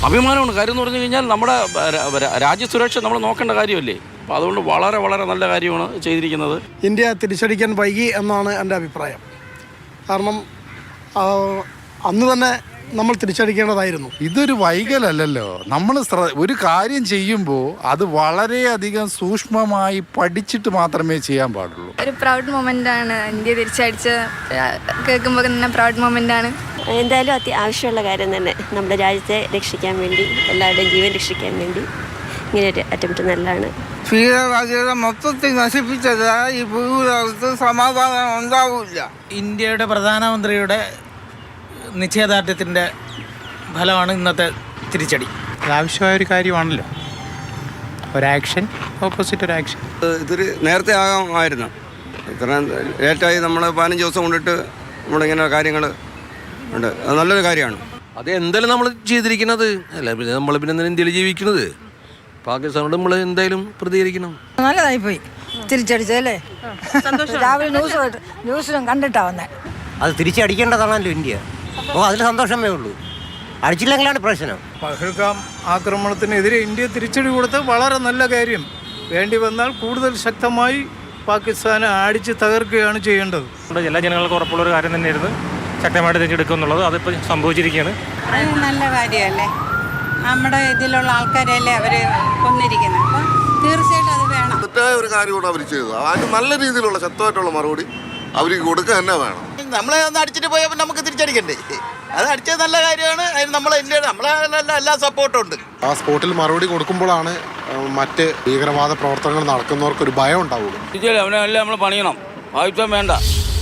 അഭിമാനമാണ്. കാര്യം എന്ന് പറഞ്ഞു കഴിഞ്ഞാൽ നമ്മുടെ രാജ്യസുരക്ഷ നമ്മൾ നോക്കേണ്ട കാര്യമല്ലേ. അപ്പോൾ അതുകൊണ്ട് വളരെ വളരെ നല്ല കാര്യമാണ് ചെയ്തിരിക്കുന്നത്. ഇന്ത്യ തിരിച്ചടിക്കാൻ വൈകി എന്നാണ് എൻ്റെ അഭിപ്രായം. കാരണം അന്ന് തന്നെ നമ്മൾ തിരിച്ചടിക്കേണ്ടതായിരുന്നു. ഇതൊരു വൈകലല്ലല്ലോ. നമ്മൾ ഒരു കാര്യം ചെയ്യുമ്പോൾ അത് വളരെയധികം സൂക്ഷ്മമായി പഠിച്ചിട്ട് മാത്രമേ ചെയ്യാൻ പാടുള്ളൂ. ഒരു പ്രൗഡ് മൊമെൻ്റ് ആണ്. ഇന്ത്യ തിരിച്ചടിച്ച് കേൾക്കുമ്പോൾ തന്നെ പ്രൗഡ് മൊമെൻ്റ് ആണ്. എന്തായാലും ആവശ്യമുള്ള കാര്യം തന്നെ. നമ്മുടെ രാജ്യത്തെ രക്ഷിക്കാൻ വേണ്ടി, എല്ലാവരുടെയും ജീവൻ രക്ഷിക്കാൻ വേണ്ടി ഇങ്ങനെ ഒരു അറ്റംപ്റ്റ് നല്ലതാണ്. രാജ്യത്തെ മൊത്തത്തിൽ നശിപ്പിച്ചത് ഈ ഭൂലോകത്ത് സമാധാനം ഉണ്ടാവില്ല. ഇന്ത്യയുടെ പ്രധാനമന്ത്രിയുടെ നിശ്ചയദാർഢ്യത്തിൻ്റെ ഫലമാണ് ഇന്നത്തെ തിരിച്ചടി. ആവശ്യമായ ഒരു കാര്യമാണല്ലോ. ഒരാക്ഷൻ ഓപ്പോസിറ്റ് ഒരു ആക്ഷൻ. ഇതൊരു നേരത്തെ ആകാമായിരുന്നു. ഇത്ര ലേറ്റായി. നമ്മൾ 15 ദിവസം കൊണ്ടിട്ട് നമ്മളിങ്ങനെ കാര്യങ്ങൾ ഉണ്ട്. അത് നല്ലൊരു കാര്യമാണ്. അത് എന്തായാലും നമ്മൾ ചെയ്തിരിക്കുന്നത് അല്ല. പിന്നെ നമ്മൾ പിന്നെ ഇന്ത്യയിൽ ജീവിക്കുന്നത്. പാകിസ്ഥാനോട് നമ്മൾ എന്തായാലും പ്രതികരിക്കണം. നല്ലതായി പോയി തിരിച്ചടിച്ചല്ലേ. രാവിലെ ന്യൂസിലും കണ്ടിട്ടാ വന്നേ. അത് തിരിച്ചടിക്കേണ്ടതാണല്ലോ ഇന്ത്യ. അതിൽ സന്തോഷമേ ഉള്ളൂ. അടിച്ചില്ലെങ്കിലാണ് പ്രശ്നം. പഹൽഗാം ആക്രമണത്തിനെതിരെ ഇന്ത്യ തിരിച്ചടി കൊടുത്ത് വളരെ നല്ല കാര്യം. വേണ്ടി വന്നാൽ കൂടുതൽ ശക്തമായി പാകിസ്ഥാനെ അടിച്ച് തകർക്കുകയാണ് ചെയ്യേണ്ടത്. എല്ലാ ജനങ്ങൾക്കും ഉറപ്പുള്ളൊരു കാര്യം തന്നെയായിരുന്നു ശക്തമായിട്ട് തിരിച്ചെടുക്കും എന്നുള്ളത്. അതിപ്പോൾ സംഭവിച്ചിരിക്കുകയാണ്. അത് നല്ല കാര്യമല്ലേ. നമ്മുടെ ഇതിലുള്ള ആൾക്കാരല്ലേ അവർ കൊന്നിരിക്കുന്നത്. അപ്പം തീർച്ചയായിട്ടും അത് വേണം. തെറ്റായ ഒരു കാര്യമാണ് അവർ ചെയ്തത്. അതിന് നല്ല രീതിയിലുള്ള ശക്തമായിട്ടുള്ള മറുപടി അവർക്ക് കൊടുക്കുക തന്നെ വേണം. നമ്മളെ ഒന്ന് അടിച്ചിട്ട് പോയപ്പോൾ നമുക്ക് തിരിച്ചടിക്കണ്ടേ? അത് അടിച്ചത് നല്ല കാര്യമാണ്. അതിന് നമ്മളെ എല്ലാ സപ്പോർട്ടും ഉണ്ട്. ആ സ്പോട്ടിൽ മറുപടി കൊടുക്കുമ്പോഴാണ് മറ്റ് ഭീകരവാദ പ്രവർത്തനങ്ങൾ നടക്കുന്നവർക്ക് ഒരു ഭയം ഉണ്ടാവുള്ളൂ. അവനെല്ലാം നമ്മൾ പണിയണം. ആയുധം വേണ്ട.